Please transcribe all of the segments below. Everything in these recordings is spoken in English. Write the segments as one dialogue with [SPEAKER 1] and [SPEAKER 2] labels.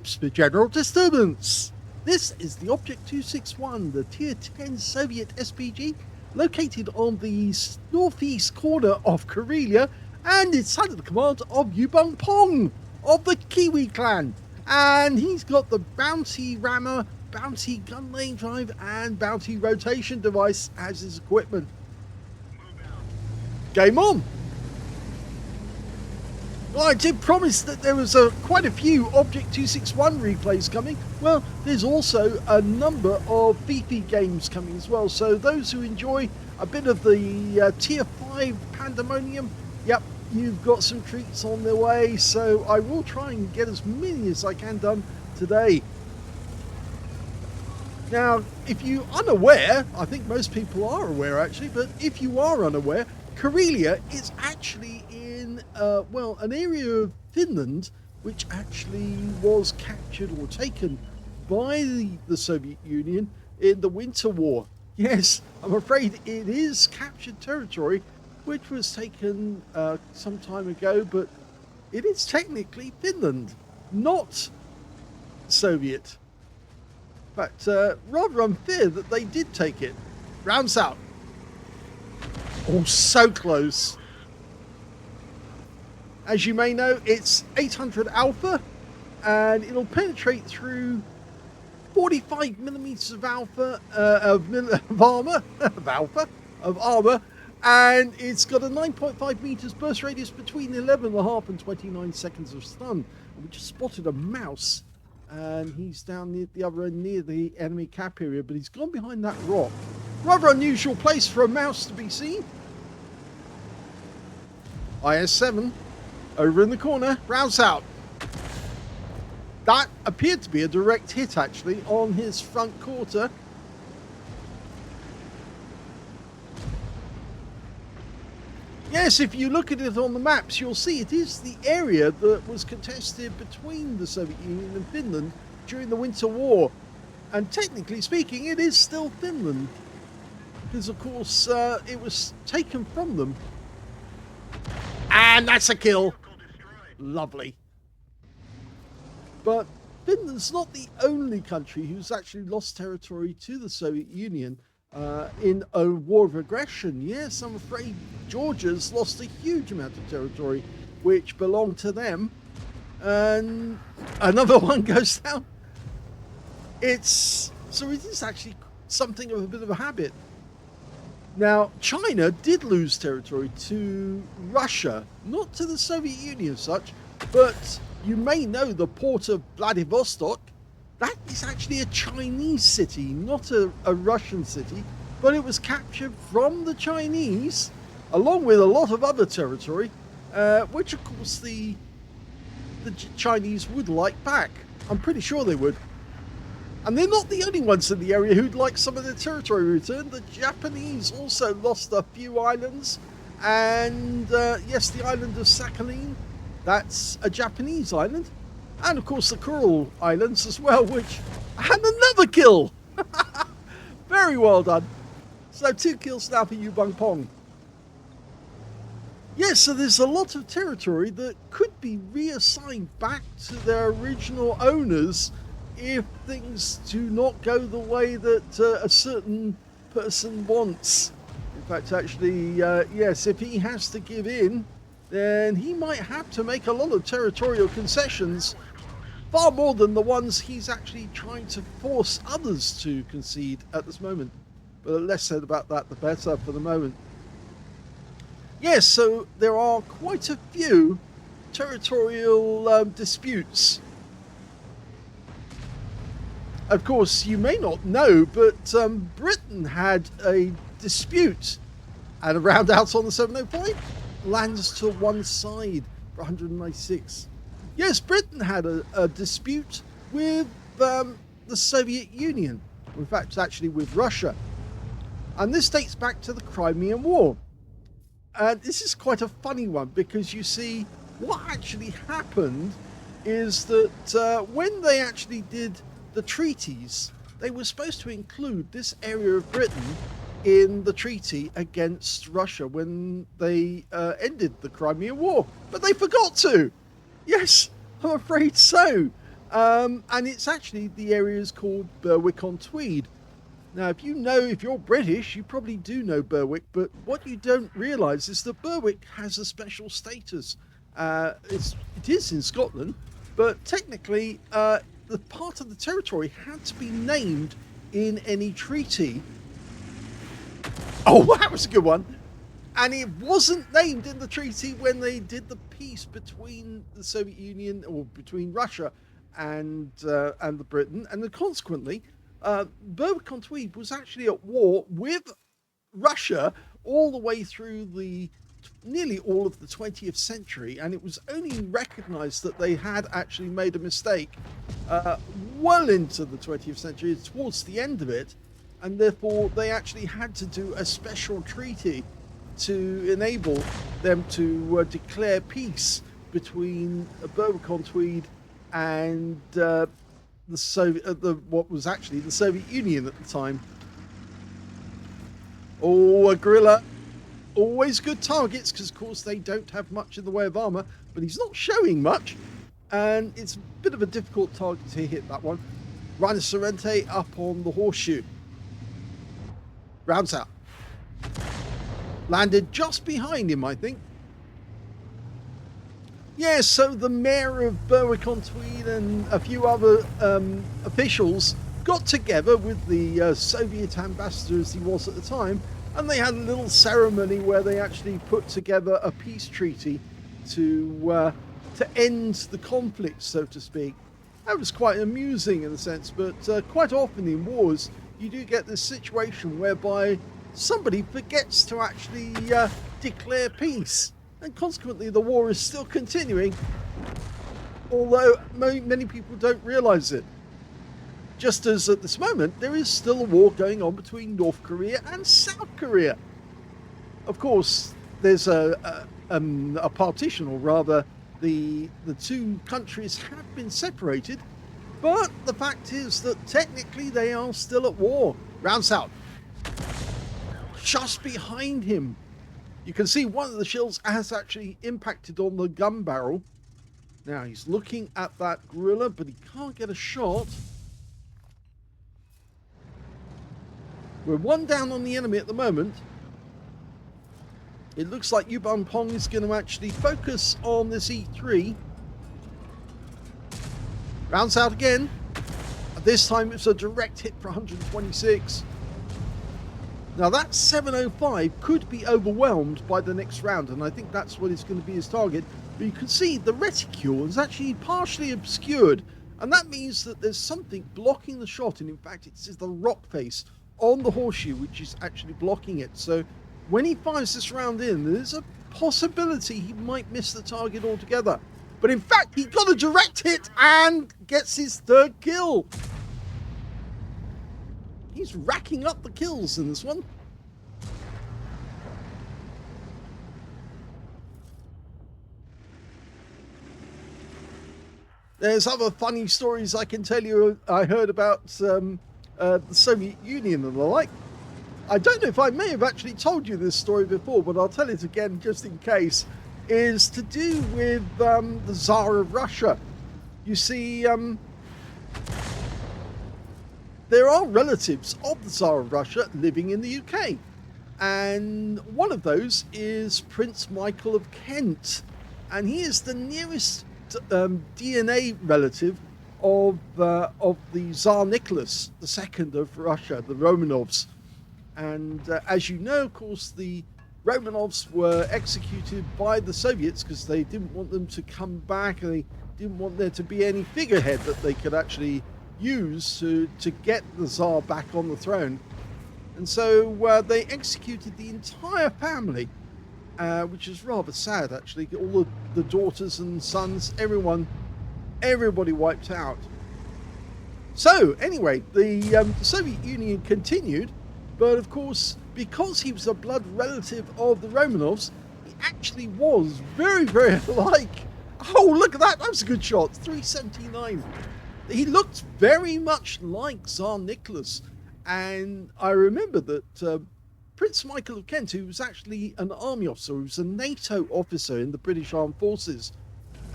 [SPEAKER 1] Noobs for general disturbance. This is the Object 261, the Tier 10 Soviet SPG, located on the northeast corner of Karelia, and it's under the command of UbumPong of the KIWI clan. And he's got the bounty rammer, bounty gun lane drive, and bounty rotation device as his equipment. Game on! Well, I did promise that there was quite a few Object 261 replays coming. Well, there's also a number of Fifi games coming as well. So those who enjoy a bit of the Tier 5 pandemonium, yep, you've got some treats on their way. So I will try and get as many as I can done today. Now, if you're unaware, I think most people are aware actually, but if you are unaware, Karelia is actually in, well, an area of Finland which actually was captured or taken by the Soviet Union in the Winter War. Yes, I'm afraid it is captured territory which was taken some time ago, but it is technically Finland, not Soviet. In fact, rather unfair that they did take it. Rounds out. Oh, so close. As you may know, it's 800 alpha, and it'll penetrate through 45 millimeters of alpha of armor, and it's got a 9.5 meters burst radius between 11.5 and 29 seconds of stun. And we just spotted a mouse, and he's down near the other end near the enemy cap area, but he's gone behind that rock. Rather unusual place for a mouse to be seen. IS-7 over in the corner, rounds out. That appeared to be a direct hit actually on his front quarter. Yes, if you look at it on the maps, you'll see it is the area that was contested between the Soviet Union and Finland during the Winter War. And technically speaking, it is still Finland, because of course it was taken from them. And that's a kill. Lovely. But Finland's not the only country who's actually lost territory to the Soviet Union in a war of aggression. Yes, I'm afraid Georgia's lost a huge amount of territory which belonged to them. And another one goes down. So it is actually something of a bit of a habit. Now, China did lose territory to Russia, not to the Soviet Union as such, but you may know the port of Vladivostok. That is actually a Chinese city, not a Russian city, but it was captured from the Chinese, along with a lot of other territory, which of course the Chinese would like back. I'm pretty sure they would. And they're not the only ones in the area who'd like some of their territory returned. The Japanese also lost a few islands. And yes, the island of Sakhalin, that's a Japanese island. And of course the Kuril Islands as well, which had another kill. Very well done. So 2 kills now for UbumPong. Yes, so there's a lot of territory that could be reassigned back to their original owners if things do not go the way that a certain person wants. In fact, actually, yes, if he has to give in, then he might have to make a lot of territorial concessions, far more than the ones he's actually trying to force others to concede at this moment. But the less said about that, the better for the moment. Yes, so there are quite a few territorial disputes. Of course, you may not know, but Britain had a dispute, and a round out on the 705 lands to one side for 196. Yes, Britain had a dispute with the Soviet Union, in fact, actually with Russia, and this dates back to the Crimean War. And this is quite a funny one, because you see, what actually happened is that when they actually did the treaties, they were supposed to include this area of Britain in the treaty against Russia when they ended the Crimean War, but they forgot to. Yes, I'm afraid so. And it's actually, the area is called Berwick-on-Tweed. Now, if you're British, you probably do know Berwick, but what you don't realise is that Berwick has a special status. It is in Scotland, but technically, the part of the territory had to be named in any treaty. Oh, that was a good one. And it wasn't named in the treaty when they did the peace between the Soviet Union, or between Russia and the Britain, and then consequently, Berwick-on-Tweed was actually at war with Russia all the way through nearly all of the 20th century, and it was only recognised that they had actually made a mistake well into the 20th century, towards the end of it, and therefore they actually had to do a special treaty to enable them to declare peace between Berwick-on-Tweed and what was actually the Soviet Union at the time. Oh, a gorilla. Always good targets, because of course they don't have much in the way of armor, but he's not showing much, and it's a bit of a difficult target to hit, that one. Rhinoceronte up on the horseshoe. Rounds out. Landed just behind him, I think. Yeah, so the mayor of Berwick-on-Tweed and a few other officials got together with the Soviet ambassador, as he was at the time, and they had a little ceremony where they actually put together a peace treaty to end the conflict, so to speak. That was quite amusing in a sense, but quite often in wars, you do get this situation whereby somebody forgets to actually declare peace, and consequently the war is still continuing, although many people don't realise it. Just as at this moment, there is still a war going on between North Korea and South Korea. Of course, there's a partition, or rather, the two countries have been separated, but the fact is that technically they are still at war. Round south. Just behind him. You can see one of the shells has actually impacted on the gun barrel. Now he's looking at that gorilla, but he can't get a shot. We're one down on the enemy at the moment. It looks like UbumPong is going to actually focus on this E3. Rounds out again. This time it's a direct hit for 126. Now that 705 could be overwhelmed by the next round, and I think that's what is going to be his target. But you can see the reticule is actually partially obscured, and that means that there's something blocking the shot, and in fact it's the rock face on the horseshoe which is actually blocking it. So when he fires this round in, there's a possibility he might miss the target altogether. But in fact, he got a direct hit and gets his third kill. He's racking up the kills in this one. There's other funny stories I can tell you. I heard about the Soviet Union and the like. I don't know if I may have actually told you this story before, but I'll tell it again just in case. Is to do with the Tsar of Russia. You see, there are relatives of the Tsar of Russia living in the UK, and one of those is Prince Michael of Kent, and he is the nearest DNA relative of the Tsar Nicholas II of Russia, the Romanovs. And as you know, of course, the Romanovs were executed by the Soviets because they didn't want them to come back, and they didn't want there to be any figurehead that they could actually use to get the Tsar back on the throne. And so they executed the entire family, which is rather sad actually. All the daughters and sons, everybody wiped out. So anyway, the Soviet Union continued, but of course, because he was a blood relative of the Romanovs, he actually was very, very like... Oh, look at that! That was a good shot. 379. He looked very much like Tsar Nicholas. And I remember that Prince Michael of Kent, who was actually an army officer, who was a NATO officer in the British Armed Forces,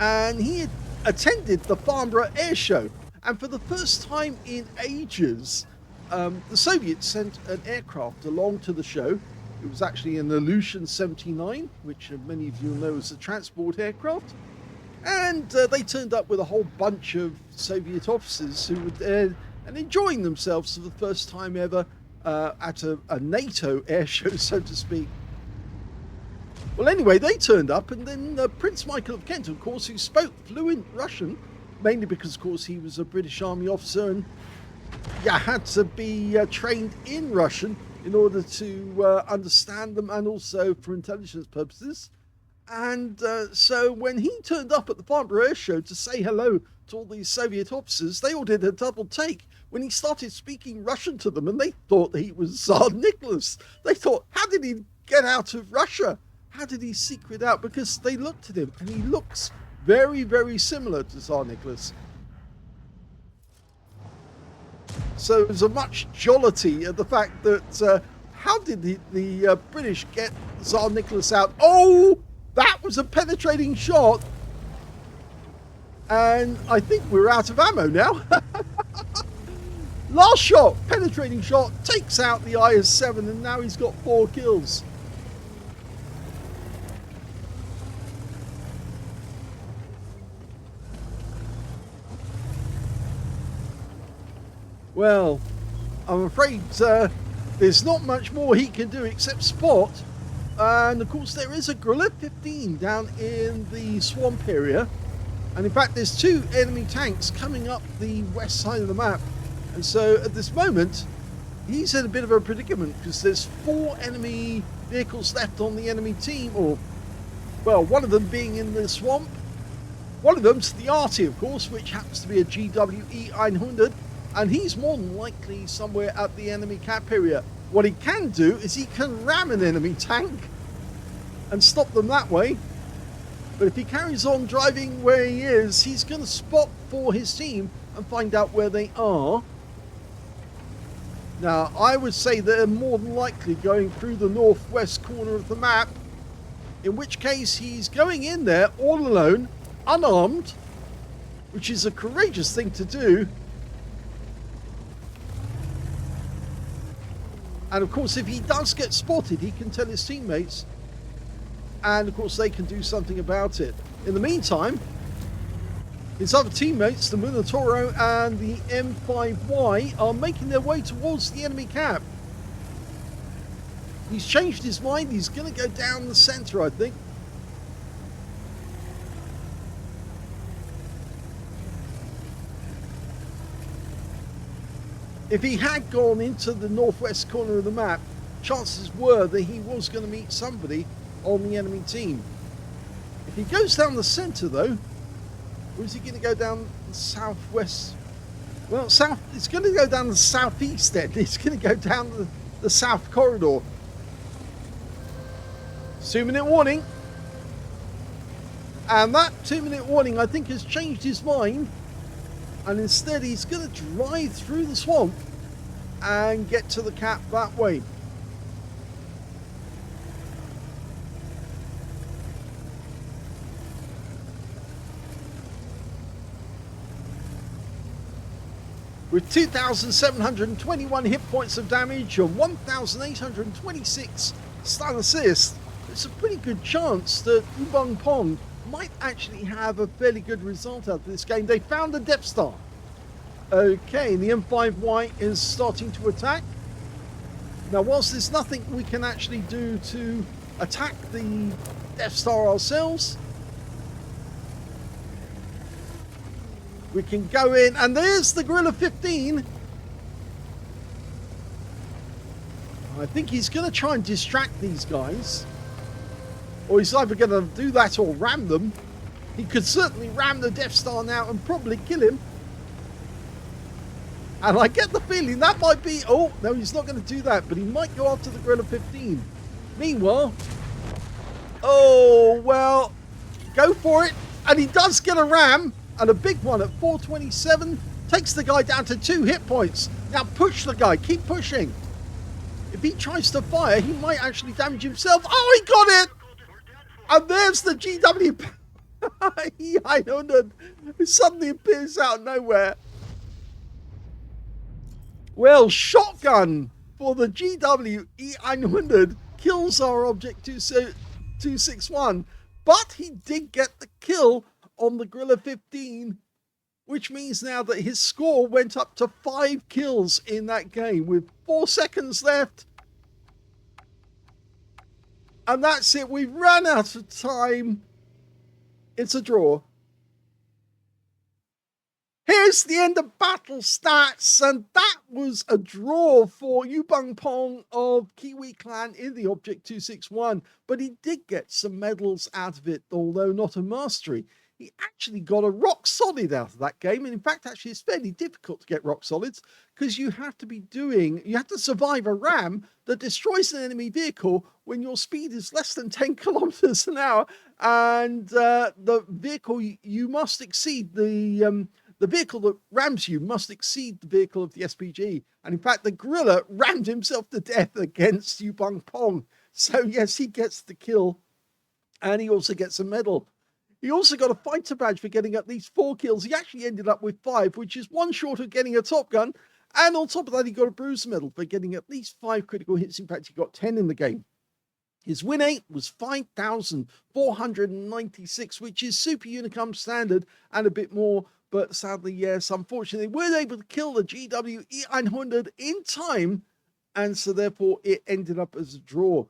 [SPEAKER 1] and he had attended the Farnborough Air Show. And for the first time in ages, the Soviets sent an aircraft along to the show. It was actually an Ilyushin 79, which many of you know as a transport aircraft. And they turned up with a whole bunch of Soviet officers who were there and enjoying themselves for the first time ever at a NATO air show, so to speak. Well, anyway, they turned up, and then Prince Michael of Kent, of course, who spoke fluent Russian, mainly because, of course, he was a British Army officer and had to be trained in Russian in order to understand them, and also for intelligence purposes. And so when he turned up at the Farnborough Air Show to say hello to all these Soviet officers, they all did a double take when he started speaking Russian to them, and they thought he was Tsar Nicholas. They thought, how did he get out of Russia? How did he secret out? Because they looked at him, and he looks very, very similar to Tsar Nicholas. So there's a much jollity at the fact that how did the British get Tsar Nicholas out? Oh, that was a penetrating shot. And I think we're out of ammo now. Last shot, penetrating shot, takes out the IS-7, and now he's got 4 kills. Well, I'm afraid there's not much more he can do except spot. And of course there is a Guerrilla 15 down in the swamp area. And in fact there's 2 enemy tanks coming up the west side of the map. And so at this moment, he's in a bit of a predicament because there's 4 enemy vehicles left on the enemy team. Or, well, one of them being in the swamp. One of them's the Arty, of course, which happens to be a GWE 100. And he's more than likely somewhere at the enemy cap area. What he can do is he can ram an enemy tank and stop them that way. But if he carries on driving where he is, he's going to spot for his team and find out where they are. Now, I would say they're more than likely going through the northwest corner of the map, in which case he's going in there all alone, unarmed, which is a courageous thing to do. And of course, if he does get spotted, he can tell his teammates. And of course, they can do something about it. In the meantime, his other teammates, the Munitoro and the M5Y, are making their way towards the enemy cap. He's changed his mind. He's going to go down the center, I think. If he had gone into the northwest corner of the map, chances were that he was going to meet somebody on the enemy team. If he goes down the center, though, or is he going to go down the southwest? Well, it's going to go down the southeast then. It's going to go down the south corridor. 2-minute warning. And that 2-minute warning, I think, has changed his mind. And instead he's going to drive through the swamp and get to the cap that way. With 2,721 hit points of damage and 1,826 stun assists, it's a pretty good chance that UbumPong might actually have a fairly good result out of this game. They found the Death Star. Okay, the M5Y is starting to attack. Now, whilst there's nothing we can actually do to attack the Death Star ourselves, we can go in, and there's the Guerrilla 15. I think he's going to try and distract these guys. Or he's either going to do that or ram them. He could certainly ram the Death Star now and probably kill him. And I get the feeling that might be... Oh, no, he's not going to do that. But he might go after the Guerrilla 15. Meanwhile... Oh, well... Go for it. And he does get a ram. And a big one at 427. Takes the guy down to 2 hit points. Now push the guy. Keep pushing. If he tries to fire, he might actually damage himself. Oh, he got it! And there's the GW... E900 suddenly appears out of nowhere. Well, shotgun for the GW E900 kills our Object 261, but he did get the kill on the Gorilla 15, which means now that his score went up to 5 kills in that game with 4 seconds left. And that's it. We've run out of time. It's a draw. Here's the end of battle stats, and that was a draw for UbumPong of KIWI Clan in the Object 261, but he did get some medals out of it, although not a mastery. He actually got a rock solid out of that game, and in fact, actually, it's fairly difficult to get rock solids because you have to survive a ram that destroys an enemy vehicle when your speed is less than 10 kilometers an hour, and the vehicle you must exceed the vehicle that rams you must exceed the vehicle of the SPG. And in fact, the gorilla rammed himself to death against UbumPong. So yes, he gets the kill, and he also gets a medal. He also got a fighter badge for getting at least 4 kills. He actually ended up with 5, which is 1 short of getting a Top Gun. And on top of that, he got a bruise medal for getting at least 5 critical hits. In fact, he got 10 in the game. His win rate was 5,496, which is Super Unicum standard and a bit more. But sadly, yes, unfortunately, we weren't able to kill the GW E900 in time. And so therefore, it ended up as a draw.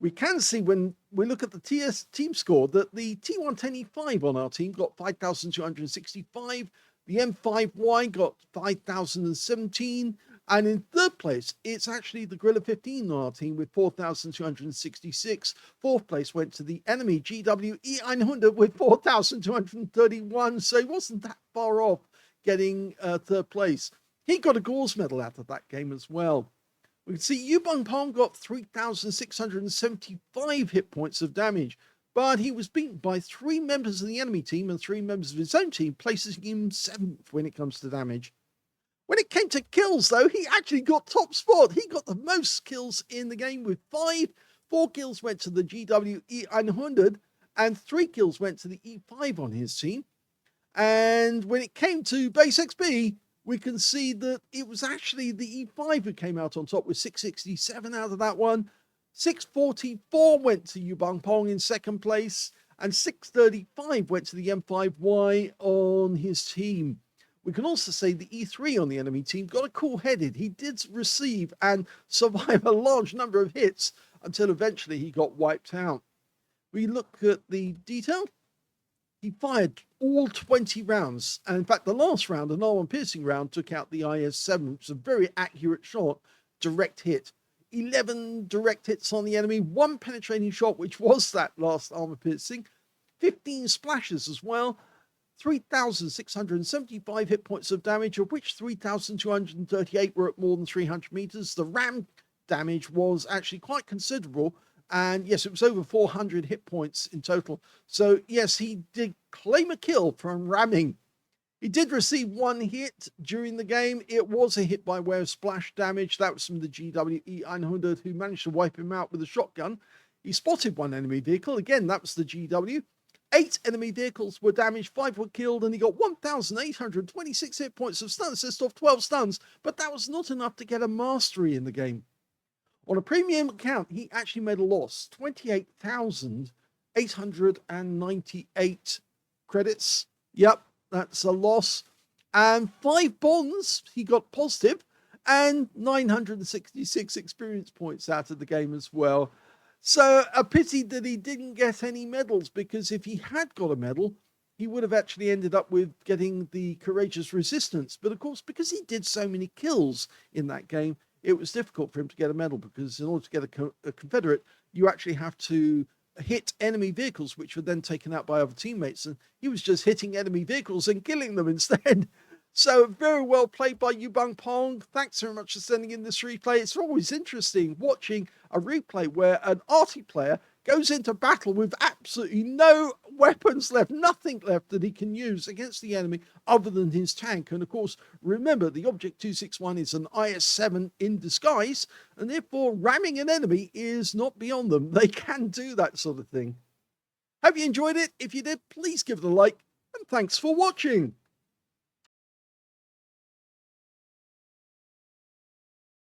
[SPEAKER 1] We can see when we look at the team score that the T110E5 on our team got 5,265. The M5Y got 5,017. And in third place, it's actually the Gorilla 15 on our team with 4,266. Fourth place went to the enemy GW E900 with 4,231. So he wasn't that far off getting third place. He got a Gauze medal out of that game as well. We can see UbumPong got 3,675 hit points of damage, but he was beaten by 3 members of the enemy team and 3 members of his own team, placing him 7th when it comes to damage. When it came to kills, though, he actually got top spot. He got the most kills in the game with 5. 4 kills went to the GW E900, and 3 kills went to the E5 on his team. And when it came to base XP, we can see that it was actually the E5 who came out on top with 667 out of that one. 644 went to UbumPong in second place, and 635 went to the M5Y on his team. We can also say the E3 on the enemy team got a cool-headed. He did receive and survive a large number of hits until eventually he got wiped out. We look at the detail. He fired all 20 rounds. And in fact, the last round, an R1 piercing round, took out the IS-7, which was a very accurate shot, direct hit. 11 direct hits on the enemy, 1 penetrating shot, which was that last armor piercing. 15 splashes as well. 3,675 hit points of damage, of which 3,238 were at more than 300 meters. The ram damage was actually quite considerable. And yes, it was over 400 hit points in total. So yes, he did claim a kill from ramming. He did receive 1 hit during the game. It was a hit by way of splash damage. That was from the GW E900, who managed to wipe him out with a shotgun. He spotted 1 enemy vehicle. Again, that was the GW. 8 enemy vehicles were damaged, 5 were killed, and he got 1,826 hit points of stun assist off 12 stuns. But that was not enough to get a mastery in the game. On a premium account, he actually made a loss, 28,898 credits. Yep, that's a loss. And 5 bonds, he got positive, and 966 experience points out of the game as well. So a pity that he didn't get any medals, because if he had got a medal, he would have actually ended up with getting the Courageous Resistance. But of course, because he did so many kills in that game, it was difficult for him to get a medal, because in order to get a Confederate, you actually have to hit enemy vehicles, which were then taken out by other teammates. And he was just hitting enemy vehicles and killing them instead. So very well played by UbumPong. Thanks very much for sending in this replay. It's always interesting watching a replay where an Arty player goes into battle with absolutely no weapons left, nothing left that he can use against the enemy other than his tank. And of course, remember, the Object 261 is an IS-7 in disguise, and therefore ramming an enemy is not beyond them. They can do that sort of thing. Hope you enjoyed it. If you did, please give it a like, and thanks for watching.